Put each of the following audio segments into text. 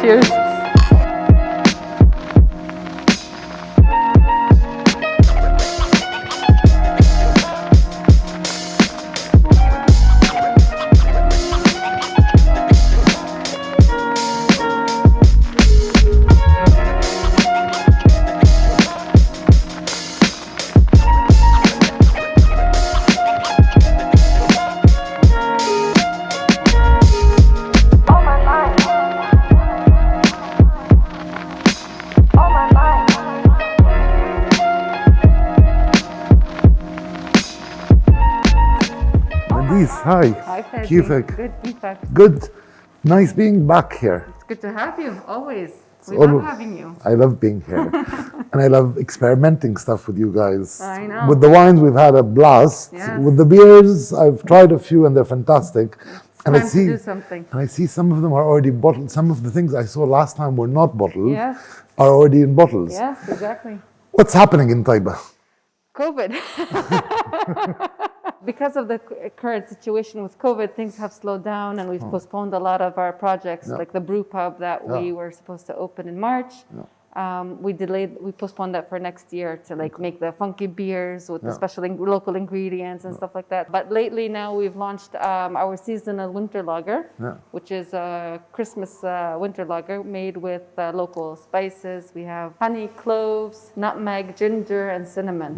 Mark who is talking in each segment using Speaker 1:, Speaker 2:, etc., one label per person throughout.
Speaker 1: Cheers.
Speaker 2: Hi.
Speaker 1: Hi, Fadi.
Speaker 2: كيفك?
Speaker 1: Good, كيفك?
Speaker 2: Good. Nice being back here.
Speaker 1: It's good to have you, always. We
Speaker 2: all-
Speaker 1: love having you.
Speaker 2: I love being here. And I love experimenting stuff with you guys.
Speaker 1: I know.
Speaker 2: With the wines, we've had a blast.
Speaker 1: Yes.
Speaker 2: With the beers, I've tried a few and they're fantastic. And
Speaker 1: Time to do something.
Speaker 2: And I see some of them are already bottled. Some of the things I saw last time were not bottled,
Speaker 1: Yes.
Speaker 2: are already in bottles.
Speaker 1: Yes, exactly.
Speaker 2: What's happening in Taybeh?
Speaker 1: COVID. Because of the current situation with COVID, things have slowed down and we've postponed a lot of our projects, like the brew pub that we were supposed to open in March. We postponed that for next year to make the funky beers with the special local ingredients and stuff like that. But lately now we've launched our seasonal winter lager, which is a Christmas winter lager made with local spices. We have honey, cloves, nutmeg, ginger, and cinnamon.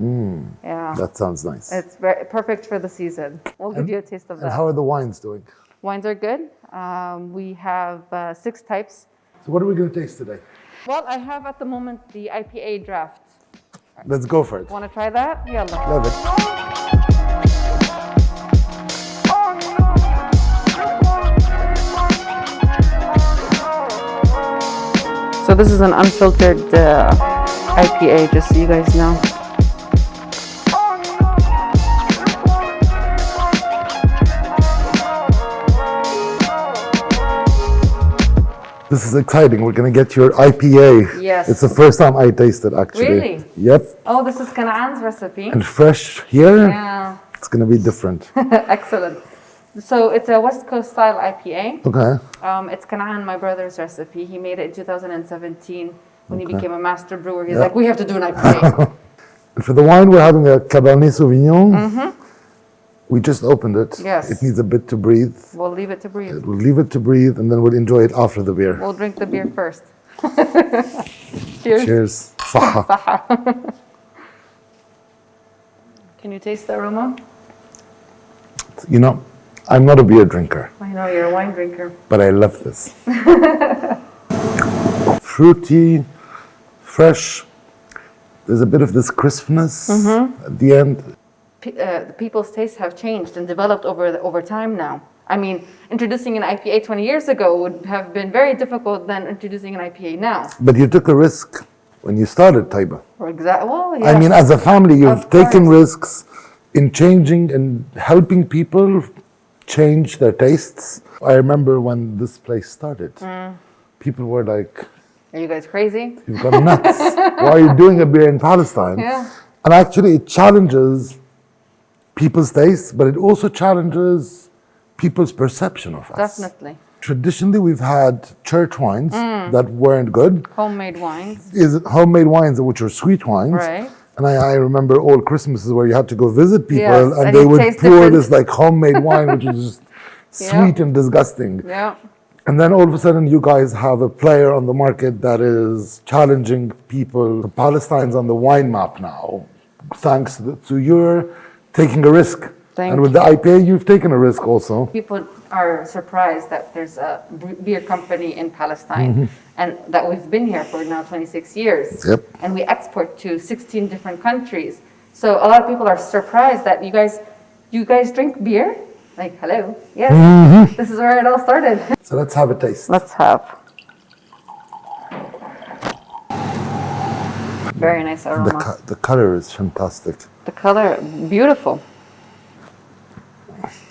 Speaker 1: Yeah,
Speaker 2: That sounds nice.
Speaker 1: it's very perfect for the season. We'll give you a taste of
Speaker 2: And
Speaker 1: that.
Speaker 2: how are the wines doing?
Speaker 1: Wines are good. We have 6 types.
Speaker 2: So what are we going to taste today?
Speaker 1: Well, I have at the moment the IPA draft.
Speaker 2: Let's go for it.
Speaker 1: Want to try that? Yalla.
Speaker 2: Love it.
Speaker 1: So this is an unfiltered IPA, just so you guys know.
Speaker 2: This is exciting. We're going to get your IPA.
Speaker 1: Yes.
Speaker 2: It's the first time I tasted actually.
Speaker 1: Really?
Speaker 2: Yep.
Speaker 1: Oh, this is Kanaan's recipe.
Speaker 2: And fresh here,
Speaker 1: Yeah.
Speaker 2: it's going to be different.
Speaker 1: Excellent. So it's a West Coast style IPA.
Speaker 2: Okay.
Speaker 1: It's Kanaan, my brother's recipe. He made it in 2017 when he became a master brewer. He's like, we have to do an IPA.
Speaker 2: And for the wine, we're having a Cabernet Sauvignon. We just opened it.
Speaker 1: Yes.
Speaker 2: It needs a bit to breathe.
Speaker 1: We'll leave it to breathe.
Speaker 2: We'll leave it to breathe and then we'll enjoy it after the beer.
Speaker 1: We'll drink the beer first. Cheers.
Speaker 2: Cheers. صحة.
Speaker 1: Can you taste the aroma?
Speaker 2: You know, I'm not a beer drinker,
Speaker 1: I know you're a wine drinker.
Speaker 2: but I love this. Fruity, fresh. There's a bit of this crispness at the end.
Speaker 1: The people's tastes have changed and developed over time now. I mean, introducing an IPA 20 years ago would have been very difficult than introducing an IPA now.
Speaker 2: But you took a risk when you started Taybeh.
Speaker 1: Well, yeah.
Speaker 2: I mean, as a family, you've
Speaker 1: Of
Speaker 2: taken
Speaker 1: course.
Speaker 2: risks in changing and helping people change their tastes. I remember when this place started, people were like,
Speaker 1: Are you guys crazy?
Speaker 2: you've gone nuts. Why are you doing a beer in Palestine?
Speaker 1: Yeah.
Speaker 2: And actually, it challenges people's tastes, but it also challenges people's perception of us.
Speaker 1: Definitely.
Speaker 2: Traditionally, we've had church wines that weren't good.
Speaker 1: Homemade wines.
Speaker 2: Is it homemade wines, which are sweet wines.
Speaker 1: Right.
Speaker 2: And I remember all Christmases where you had to go visit people
Speaker 1: Yes,
Speaker 2: and
Speaker 1: and
Speaker 2: they
Speaker 1: it
Speaker 2: would
Speaker 1: tastes
Speaker 2: pour
Speaker 1: different.
Speaker 2: this like homemade wine, which is just sweet and disgusting.
Speaker 1: Yeah.
Speaker 2: And then all of a sudden you guys have a player on the market that is challenging people. Palestine's on the wine map now, thanks to your taking a risk.
Speaker 1: Thank
Speaker 2: and with the IPA, you've taken a risk also.
Speaker 1: People are surprised that there's a beer company in Palestine and that we've been here for now 26 years.
Speaker 2: Yep.
Speaker 1: And we export to 16 different countries. So a lot of people are surprised that you guys drink beer? Like, hello, yes, this is where it all started.
Speaker 2: So let's have a taste.
Speaker 1: Let's have. Very nice aroma.
Speaker 2: The color is fantastic.
Speaker 1: The color, beautiful.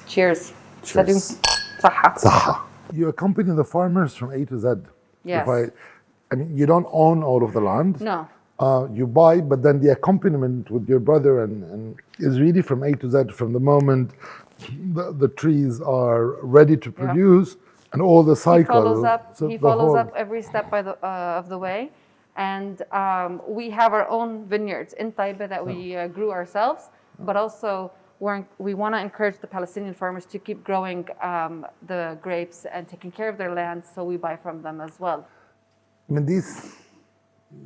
Speaker 1: Cheers.
Speaker 2: Cheers.
Speaker 1: Salut. صحة.
Speaker 2: You accompany the farmers from A to Z.
Speaker 1: Yes.
Speaker 2: I mean, you don't own all of the land.
Speaker 1: No.
Speaker 2: You buy, but then the accompaniment with your brother and is really from A to Z, from the moment the trees are ready to produce and all the cycle.
Speaker 1: He follows up every step of the way. And we have our own vineyards in Taybeh that we grew ourselves, but also we want to encourage the Palestinian farmers to keep growing the grapes and taking care of their land, so we buy from them as well.
Speaker 2: I mean,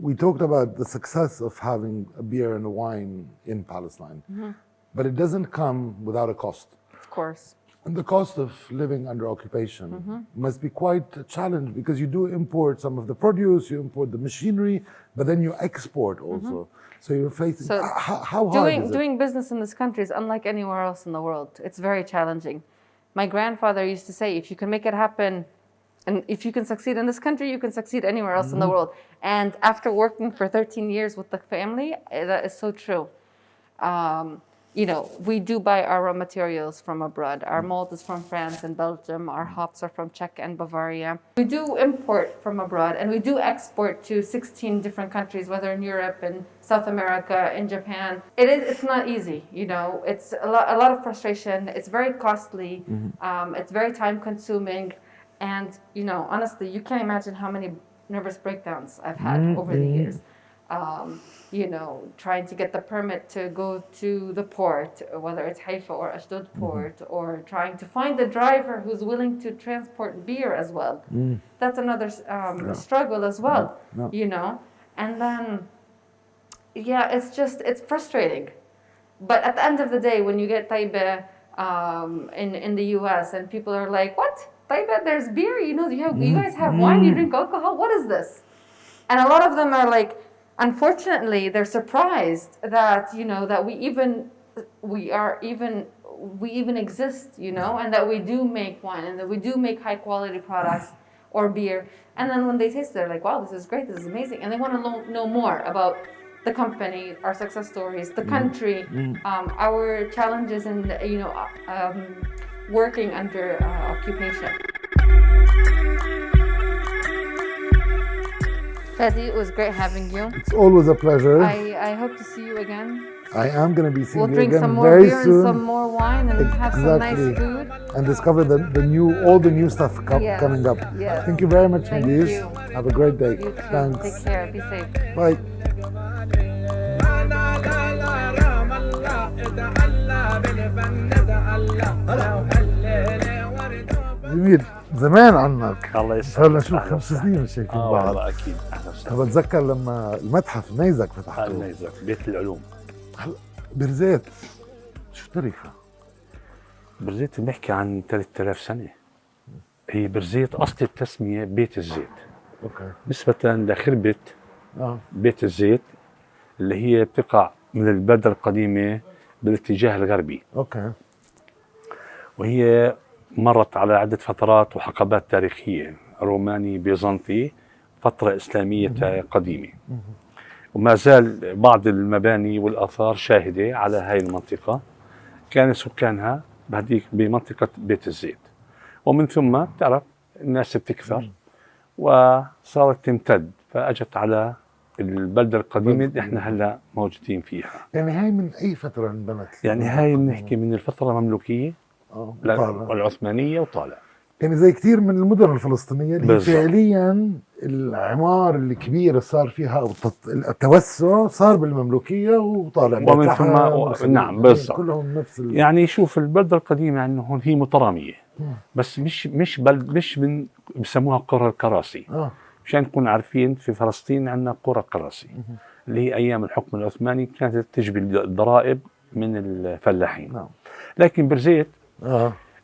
Speaker 2: we talked about the success of having a beer and a wine in Palestine, but it doesn't come without a cost.
Speaker 1: Of course.
Speaker 2: And the cost of living under occupation must be quite a challenge, because you do import some of the produce, you import the machinery, but then you export also. So you're facing, how hard is it?
Speaker 1: Doing business in this country is unlike anywhere else in the world. It's very challenging. My grandfather used to say, if you can make it happen, and if you can succeed in this country, you can succeed anywhere else in the world. And after working for 13 years with the family, that is so true. You know, we do buy our raw materials from abroad. Our malt is from France and Belgium. Our hops are from Czech and Bavaria. We do import from abroad, and we do export to 16 different countries, whether in Europe and South America, in Japan. It's not easy, you know. It's a lot of frustration. It's very costly. It's very time consuming. And, you know, honestly, you can't imagine how many nervous breakdowns I've had over the years. You know, trying to get the permit to go to the port, whether it's Haifa or Ashdod port, or trying to find a driver who's willing to transport beer as well. That's another struggle as well, you know. And then, it's frustrating. But at the end of the day, when you get Taybeh in the US and people are like, what? Taybeh, there's beer? You know, you guys have wine, you drink alcohol? What is this? And a lot of them are like, unfortunately, they're surprised that, you know, that we even exist, you know, and that we do make wine and that we do make high quality products or beer. And then when they taste it, they're like, wow, this is great, this is amazing. And they want to know more about the company, our success stories, the country, our challenges in, you know, working under occupation. Fadi, it was great having you.
Speaker 2: It's always a pleasure.
Speaker 1: I hope to see you again.
Speaker 2: I am going to be seeing you
Speaker 1: We'll drink
Speaker 2: again
Speaker 1: some more
Speaker 2: very
Speaker 1: beer
Speaker 2: soon.
Speaker 1: and some more wine and have some nice food.
Speaker 2: And discover all the new stuff coming up.
Speaker 1: Yes.
Speaker 2: Thank you very much,
Speaker 1: Thank
Speaker 2: Nidis.
Speaker 1: you.
Speaker 2: Have a great day.
Speaker 1: You too.
Speaker 2: Thanks.
Speaker 1: Take care. Be safe.
Speaker 2: Bye. جميل. زمان عنك.
Speaker 3: الله يسعدك.
Speaker 2: هلا شو 5 سنين مش هيك بعض.
Speaker 3: والله اكيد.
Speaker 2: انا بتذكر لما المتحف نيزك فتحته.
Speaker 3: نيزك بيت العلوم.
Speaker 2: هلا برزيت شو تاريخها؟
Speaker 3: برزيت بنحكي عن 3000 سنة. هي برزيت أصل التسمية بيت الزيت.
Speaker 2: اوكي.
Speaker 3: نسبة لخربة بيت الزيت اللي هي بتقع من البلدة القديمة بالاتجاه الغربي.
Speaker 2: اوكي.
Speaker 3: وهي مرت على عدة فترات وحقبات تاريخية، روماني، بيزنطي، فترة إسلامية قديمة. وما زال بعض المباني والآثار شاهدة على هاي المنطقة. كان سكانها بمنطقة بيت الزيت، ومن ثم تعرف الناس بتكثر وصارت تمتد، فأجت على البلدة القديمة اللي احنا هلا موجودين فيها.
Speaker 2: يعني هاي من أي فترة انبنت؟
Speaker 3: يعني هاي بنحكي من الفترة المملوكية والعثمانية وطالع.
Speaker 2: يعني زي كثير من المدن الفلسطينية اللي فعليا العمار الكبير صار فيها أو التوسع صار بالمملوكية وطالع
Speaker 3: ومن ثم نعم بالضبط.
Speaker 2: كلهم نفس
Speaker 3: يعني شوف البلدة القديمة يعني هون هي مترامية، بس مش بسموها قرى الكراسي. مشان نكون عارفين في فلسطين عندنا قرى الكراسي اللي هي أيام الحكم العثماني كانت تجبي الضرائب من الفلاحين. لكن برزيت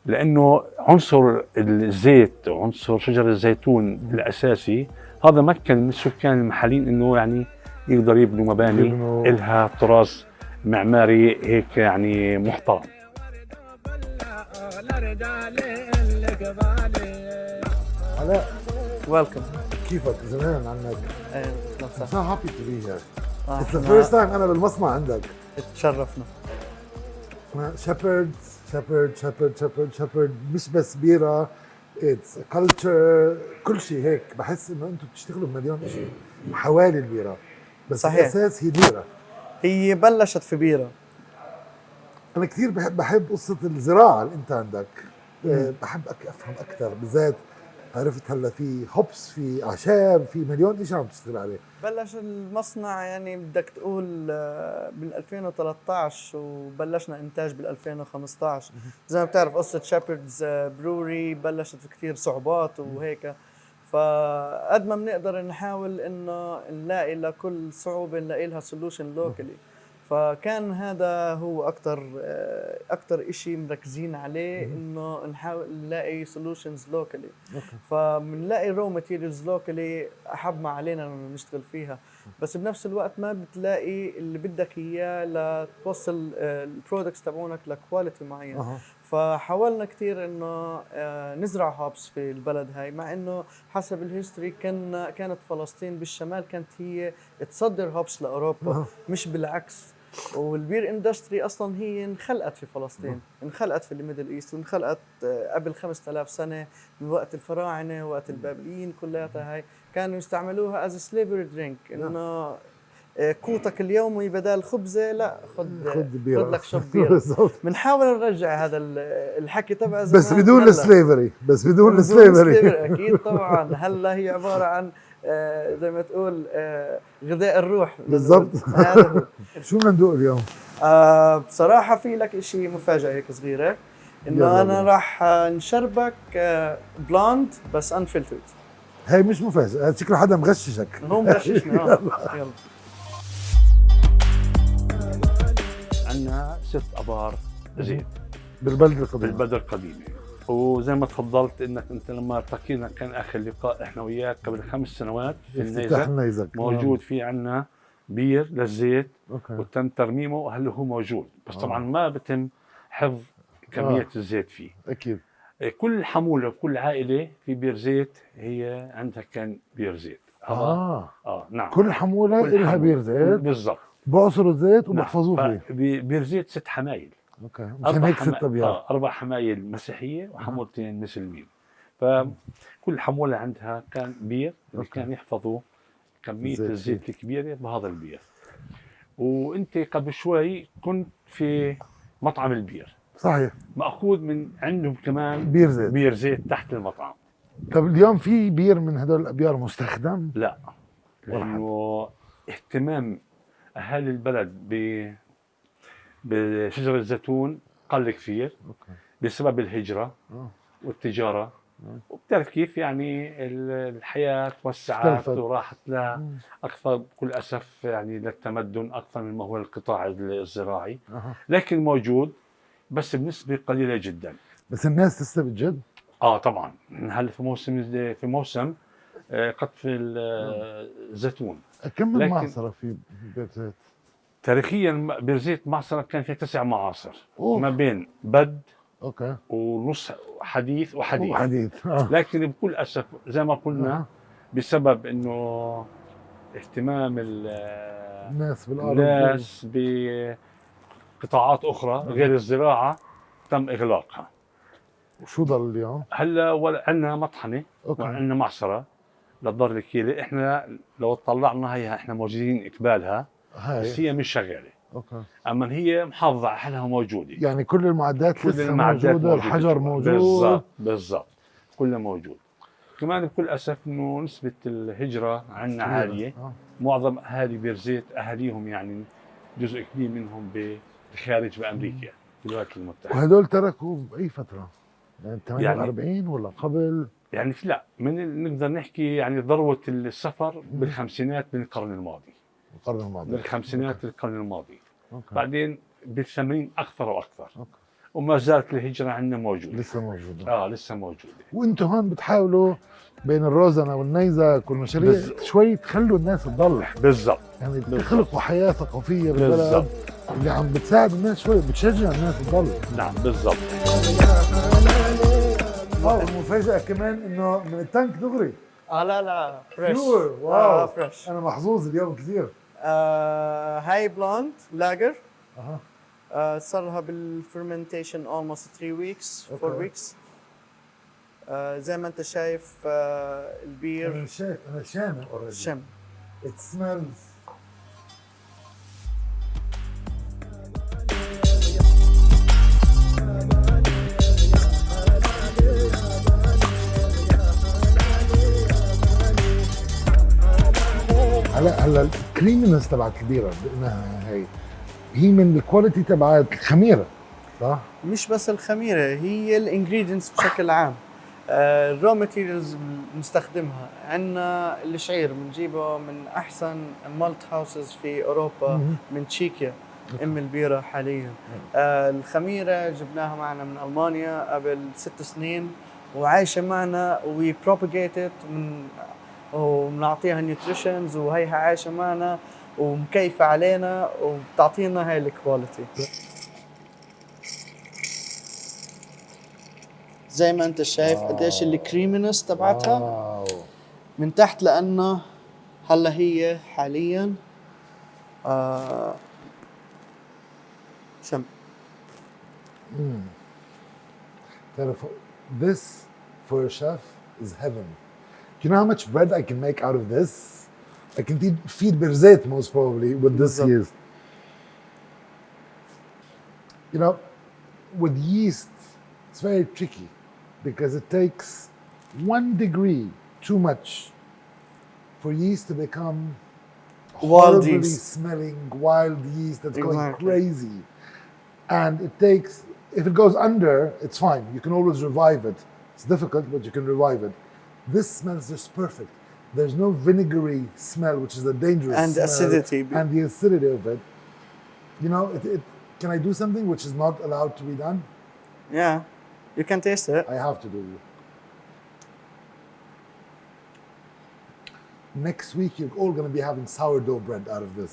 Speaker 3: لأنه عنصر الزيت وعنصر شجر الزيتون الأساسي هذا مكن من السكان المحليين إنه يعني يقدر يبنوا مباني إلها طراز معماري هيك يعني محترم.
Speaker 2: علاء
Speaker 4: Welcome.
Speaker 2: كيفك؟ زمان عنك. I'm so happy to be here. It's the
Speaker 4: احنا
Speaker 2: first time أنا بالمصنع عندك.
Speaker 4: تشرفنا.
Speaker 2: شيبرد شيبرد مش بس بيرة، اتس كلتشر، كل شيء هيك. بحس انه انتم بتشتغلوا بمليون شيء حوالي البيرة، بس
Speaker 4: صحيح.
Speaker 2: الاساس هي بيرة.
Speaker 4: هي بلشت في بيرة.
Speaker 2: انا كثير بحب قصة الزراعة اللي انت عندك. بحب افهم اكثر، بالذات عرفت هلا في هوبس، في اعشاب، في مليون شيء عم تشتغل عليه.
Speaker 4: بلش المصنع يعني بدك تقول بال 2013 وبلشنا انتاج بال 2015. زي ما بتعرف قصة شيبردز بروري بلشت في كثير صعوبات وهيك، فقد ما بنقدر نحاول انه نلاقي لكل صعوبة نلاقي لها سولوشن لوكالي. فكان هذا هو اكثر شيء مركزين عليه، انه نحاول نلاقي سولوشنز لوكالي. فبنلاقي رو ماتيريالز لوكالي احب ما علينا انه نشتغل فيها، بس بنفس الوقت ما بتلاقي اللي بدك اياه لتوصل البرودكتس تبعونك لكواليتي معين. فحاولنا كثير انه نزرع هوبس في البلد هاي، مع انه حسب الهيستوري كانت فلسطين بالشمال كانت هي تصدر هوبس لاوروبا مش بالعكس. والبير اندستري اصلا هي انخلقت في فلسطين، انخلقت في الميدل ايست، وانخلقت قبل 5000 سنه من وقت الفراعنه ووقت البابليين. كلياتها هاي كانوا يستعملوها از سليفري درينك، انه قوتك اليومي بدل خبزه لا خذ لك شوب بيره. بنحاول نرجع هذا الحكي تبع زمان،
Speaker 2: بس بدون السليفري، بس بدون السليفري.
Speaker 4: اكيد طبعا. هلا هي عباره عن زي ما تقول غذاء الروح
Speaker 2: بالضبط. شو بدنا ندوق اليوم؟
Speaker 4: بصراحه في لك شيء مفاجاه هيك صغيره، انه انا راح نشربك بلاند بس انفلترد.
Speaker 2: هي مش مفاجاه، هذا شكله حدا مغششك.
Speaker 4: هو مغششني. يلا.
Speaker 3: عندنا 6 ابار زيت
Speaker 2: بالبلدة
Speaker 3: القديمة. وزي ما تفضلت انك انت لما التقينا كان اخر لقاء احنا وياك قبل 5 سنوات في النيزك، موجود في عندنا بير للزيت وتم ترميمه وهل هو موجود، بس طبعا ما بتم حفظ كمية الزيت فيه.
Speaker 2: اكيد
Speaker 3: كل حمولة وكل عائلة في بير زيت هي عندها كان بير زيت. نعم،
Speaker 2: كل حمولة لها بير زيت
Speaker 3: بالضبط،
Speaker 2: بعصروا الزيت وبحفظوه
Speaker 3: نعم. فيه بير زيت 6 حمايل.
Speaker 2: اوكي، مشان هيك 6 ابيار.
Speaker 3: 4 حمايل مسيحيه وحمولتين مسلمين. فكل حموله عندها كان بير اللي كان يحفظوا كميه الزيت الكبيره بهذا البير. وانت قبل شوي كنت في مطعم البير،
Speaker 2: صحيح،
Speaker 3: ماخوذ من عندهم كمان بير زيت تحت المطعم.
Speaker 2: طب اليوم في بير من هدول الابيار مستخدم؟
Speaker 3: لا، لانه اهتمام اهالي البلد بشجر الزيتون قل كثير بسبب الهجرة والتجارة، وبتعرف كيف يعني الحياة توسعت وراحت لها أكثر بكل أسف يعني للتمدن أكثر مما هو القطاع الزراعي. لكن موجود بس بنسبة قليلة جدا.
Speaker 2: بس الناس لسه بتجد؟
Speaker 3: طبعا هلا في موسم قطف الزيتون.
Speaker 2: كم من معصرة في بير زيت؟
Speaker 3: تاريخيا بير زيت معصرة كان فيها 9 معاصر ما بين بد ونص حديث وحديث. لكن بكل أسف زي ما قلنا بسبب انه اهتمام الناس بقطاعات اخرى غير الزراعة تم اغلاقها.
Speaker 2: وشو ضل اليوم؟
Speaker 3: هلا عندنا مطحنة وعندنا معصرة للضر الكيلة. احنا لو طلعنا هي احنا موجودين قبالها بس هي مش شغالة. اما هي محافظة على حالها موجودة، يعني
Speaker 2: كل المعدات لسه موجودة، الحجر موجود.
Speaker 3: بالضبط كله موجود. كمان بكل اسف انه نسبة الهجرة عندنا عالية. معظم اهالي بير زيت اهاليهم يعني جزء كبير منهم بالخارج بامريكا بالولايات المتحدة.
Speaker 2: وهدول تركوا باي فترة؟ يعني 48 ولا قبل؟
Speaker 3: يعني لا، نقدر نحكي يعني ذروة السفر بالخمسينات من القرن الماضي. بالخمسينات القرن الماضي. بعدين بالثمانين اكثر واكثر. وما زالت الهجرة عندنا موجودة.
Speaker 2: لسه موجودة.
Speaker 3: لسه موجودة.
Speaker 2: وانتم هون بتحاولوا بين الروزنة والنيزك والمشاريع شوي تخلوا الناس تضل.
Speaker 3: بالضبط.
Speaker 2: يعني تخلقوا حياة ثقافية بالبلد اللي عم بتساعد الناس شوي، بتشجع الناس تضل.
Speaker 3: نعم بالضبط.
Speaker 2: المفاجأة كمان انه من التانك دغري.
Speaker 4: لا فريش.
Speaker 2: واو
Speaker 4: فريش.
Speaker 2: انا محظوظ اليوم كثير.
Speaker 4: هاي بلوند لاجر. صار لها بالفرمنتيشن almost 3 weeks 4 weeks. زي ما انت شايف البير
Speaker 2: انا شامم already.
Speaker 4: شم.
Speaker 2: It smells. هلا الكريمنس تبعت البيره بانها هي من الكواليتي تبعت الخميره صح؟
Speaker 4: مش بس الخميره، هي الانجريدينتس بشكل عام. الرو ماتيريالز بنستخدمها. عندنا الشعير بنجيبه من احسن مالت هاوسز في اوروبا من تشيكيا، ام البيره حاليا. الخميره جبناها معنا من المانيا قبل 6 سنين وعايشه معنا وي بروباجيتد وبنعطيها نيوتريشنز وهيها عايشه معنا ومكيفه علينا وبتعطينا هاي الكواليتي. زي ما انت شايف قديش الكريمينس تبعتها من تحت، لانه هلا هي حاليا شم.
Speaker 2: تعرف this for a chef is heaven. Do you know how much bread I can make out of this? I can feed Birzeit most probably with this yeast. You know, with yeast, it's very tricky because it takes 1 degree too much for yeast to become
Speaker 4: wild
Speaker 2: horribly
Speaker 4: yeast.
Speaker 2: smelling wild yeast that's going
Speaker 4: Exactly.
Speaker 2: crazy. And it takes, if it goes under, it's fine. You can always revive it. It's difficult, but you can revive it. This smells just perfect. There's no vinegary smell, which is a dangerous
Speaker 4: And
Speaker 2: smell.
Speaker 4: acidity.
Speaker 2: And the acidity of it. You know, can I do something which is not allowed to be done?
Speaker 4: Yeah, you can taste it.
Speaker 2: I have to do it. Next week, you're all going to be having sourdough bread out of this.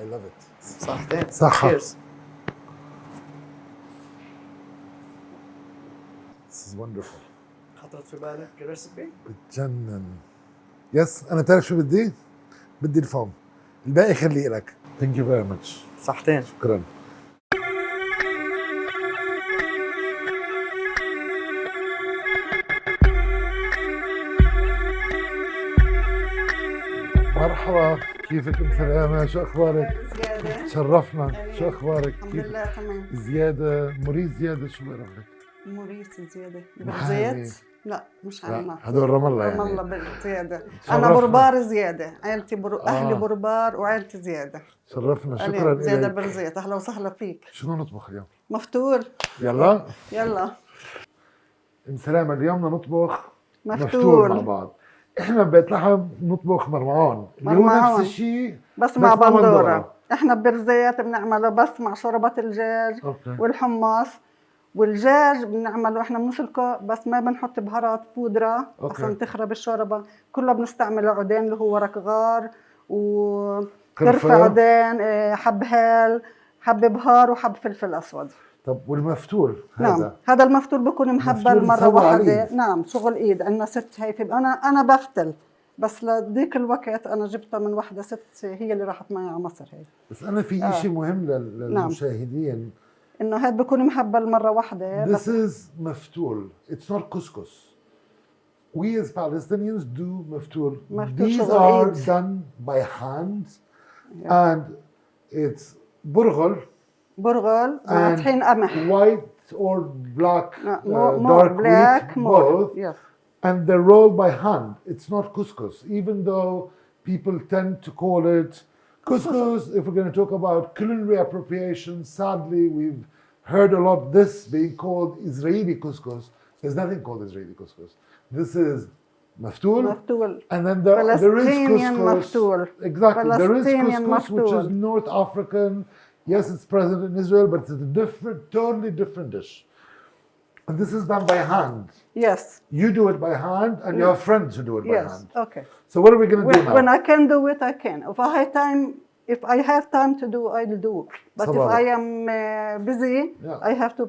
Speaker 2: I love it.
Speaker 4: صح. Cheers.
Speaker 2: This is wonderful.
Speaker 4: خطرت في بالك ريسبي؟
Speaker 2: بتجنن. يس انا تعرف شو بدي؟ بدي الفوم. الباقي خليه لك. Thank you very much.
Speaker 4: صحتين.
Speaker 2: شكرا. مرحبا، كيفك ام سلامة؟ شو اخبارك؟
Speaker 5: زيادة.
Speaker 2: شرفنا، شو اخبارك؟
Speaker 5: الحمد لله تمام.
Speaker 2: زيادة، مريض زيادة، شو بعرفك؟
Speaker 5: موريس زيادة.
Speaker 2: محامي.
Speaker 5: برزيت؟ لا مش عنا.
Speaker 2: هدول رام الله يعني.
Speaker 5: رام الله زيادة.
Speaker 2: شرفنا.
Speaker 5: أنا بربار زيادة، عيلتي أهلي بربار وعيلتي زيادة.
Speaker 2: شرفنا، شكرا لك.
Speaker 5: زيادة برزيت، أهلا وسهلا فيك.
Speaker 2: شنو نطبخ اليوم؟
Speaker 5: مفتول.
Speaker 2: يلا.
Speaker 5: يلا.
Speaker 2: ام سلامة، اليوم بدنا نطبخ
Speaker 5: مفتول
Speaker 2: مع بعض. احنا ببيت لحم نطبخ مرمعون اللي هو نفس الشيء
Speaker 5: بس مع بندورة. احنا ببرزيت بنعمله بس مع شوربة الدجاج والحمص، والدجاج بنعمله احنا بنسلقه بس ما بنحط بهارات بودرة عشان تخرب الشوربة. كله بنستعمل عودين اللي هو ورق غار وقرفة عودين، حب هيل، حب بهار وحب فلفل اسود.
Speaker 2: طب والمفتول
Speaker 5: هذا؟ نعم هذا المفتول بكون محبل مرة واحدة. نعم شغل ايد. عندنا ست هي انا بفتل، بس لديك الوقت انا جبتها من وحده ست هي اللي راحت معي على مصر هي.
Speaker 2: بس انا في شيء مهم للمشاهدين،
Speaker 5: انه هذا بكون محبل مره واحده.
Speaker 2: This is Maftoul. It's not couscous. We as Palestinians do Maftoul. These are done by hand, and it's burghul
Speaker 5: مع طحين قمح.
Speaker 2: White or black,
Speaker 5: dark
Speaker 2: wheat, both.
Speaker 5: Yes.
Speaker 2: And they're rolled by hand. It's not couscous, even though people tend to call it couscous. If we're going to talk about culinary appropriation, sadly, we've heard a lot this being called Israeli couscous. There's nothing called Israeli couscous. This is Maftoul. And then there is couscous.
Speaker 5: Maftoul.
Speaker 2: Exactly. There is couscous, which is North African. Yes, it's present in Israel, but it's a totally different dish. And this is done by hand.
Speaker 5: Yes.
Speaker 2: You do it by hand, and you have friends who do it by hand.
Speaker 5: Okay.
Speaker 2: So what are we going to do now?
Speaker 5: When I can do it, I can. If I have time to do, I'll do. But if I am busy, I have to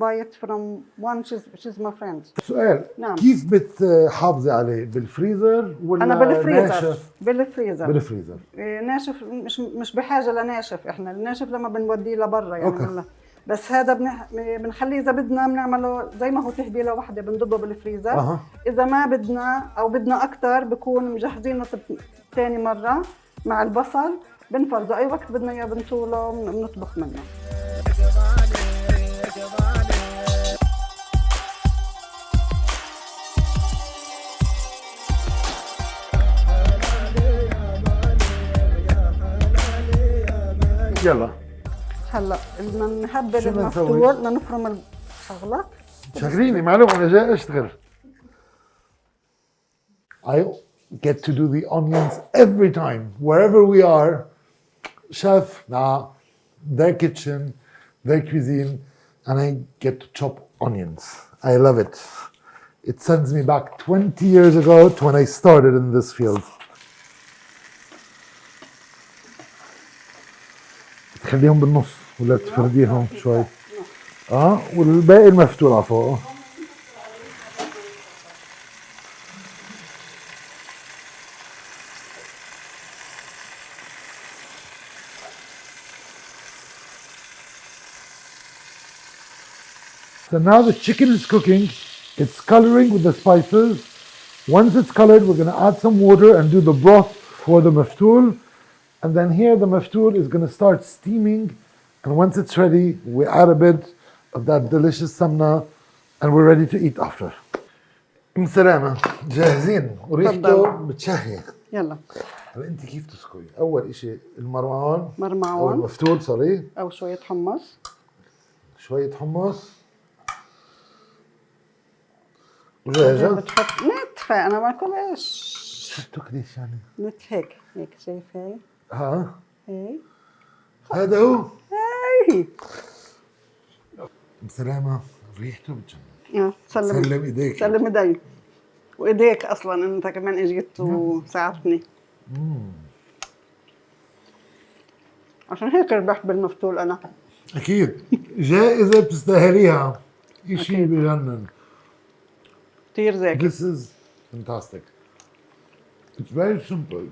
Speaker 5: buy it from one. She's my friend.
Speaker 2: سؤال
Speaker 5: نعم.
Speaker 2: كيف بتحافظي عليه بالفريزر ولا
Speaker 5: أنا بالفريزر.
Speaker 2: ناشف؟
Speaker 5: بالفريزر.
Speaker 2: بالفريزر.
Speaker 5: ناشف مش بحاجة لناشف، إحنا الناشف لما بنوديه لبرا يعني.
Speaker 2: أوكي.
Speaker 5: بس هذا بنخليه إذا بدنا بنعمله زي ما هو تهبيلة واحدة بنضبه بالفريزر. إذا ما بدنا أو بدنا أكتر بكون مجهزينه ثاني مرة مع البصل بنفرزه أي وقت بدنا إياه بنطوله بنطبخ منه.
Speaker 2: يلا
Speaker 5: هلا بدنا نهبل المفتول، بدنا نفرم الشغلات.
Speaker 2: شغليني معلوم انا جاي اشتغل. I get to do the onions every time wherever we are. Chef, their kitchen, their cuisine, and I get to chop onions. I love it. It sends me back 20 years ago to when I started in this field. تخليهم بالنص ولا تفرديهم شوي؟ والباقي المفتول على فوق. So now the chicken is cooking. It's coloring with the spices. Once it's colored, we're going to add some water and do the broth for the maftool. And then here the maftool is going to start steaming. And once it's ready, we add a bit of that delicious samna and we're ready to eat after. Imm Salama, جاهزين وريحته بتشهي.
Speaker 5: يلا.
Speaker 2: هلا انت كيف تسكوي؟ اول شيء المرمعون
Speaker 5: او
Speaker 2: المفتول سوري
Speaker 5: او شوية حمص.
Speaker 2: شوية حمص ودجاجة.
Speaker 5: بتحط نتفة، انا ما باكلش.
Speaker 2: شو بتاكليش يعني؟
Speaker 5: هيك شايف هي؟ هي
Speaker 2: هذا هو.
Speaker 5: هي
Speaker 2: Imm Salama ريحته بتجنن.
Speaker 5: سلم
Speaker 2: ايديك.
Speaker 5: سلم ايدي وايديك اصلا انت كمان اجيت وساعدتني. عشان هيك ربحت بالمفتول انا.
Speaker 2: اكيد جائزة بتستاهليها. شيء بجنن.
Speaker 5: كثير ذكي.
Speaker 2: This is fantastic. It's very simple.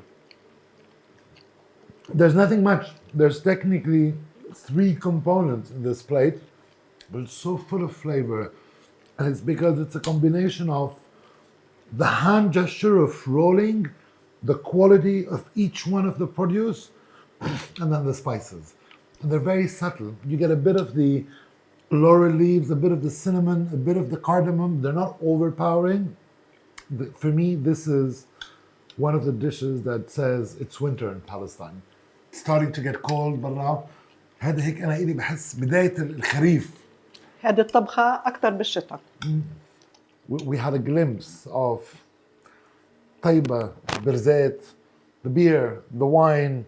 Speaker 2: There's nothing much. There's technically 3 components in this plate, but it's so full of flavor. And it's because it's a combination of the hand gesture of rolling, the quality of each one of the produce, and then the spices. And they're very subtle. You get a bit of the laurel leaves, a bit of the cinnamon, a bit of the cardamom. They're not overpowering. For me, this is one of the dishes that says it's winter in Palestine. It's starting to get cold برا. هذا هيك أنا إلي بحس بداية الخريف.
Speaker 5: هذه الطبخة أكثر بالشتاء.
Speaker 2: We had a glimpse of Taybeh, Birzeit, the beer, the wine,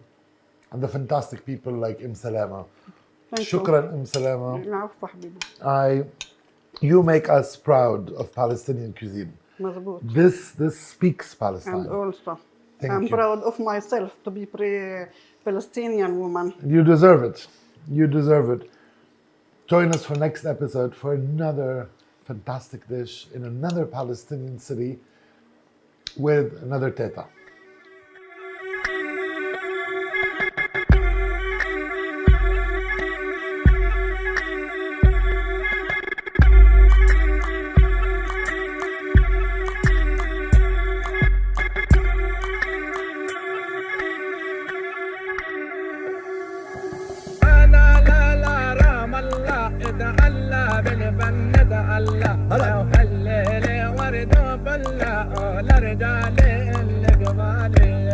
Speaker 2: and the fantastic people like Imm Salama. شكرا Imm Salama.
Speaker 5: العفو حبيبي.
Speaker 2: You make us proud of Palestinian cuisine.
Speaker 5: مزبوط.
Speaker 2: This speaks Palestine.
Speaker 5: And also,
Speaker 2: I'm
Speaker 5: proud of myself to be Palestinian woman.
Speaker 2: You deserve it. You deserve it. Join us for next episode for another fantastic dish in another Palestinian city with another Teta.
Speaker 6: هلا وحليلي ورد وبلا لا رجالي اللي قبالي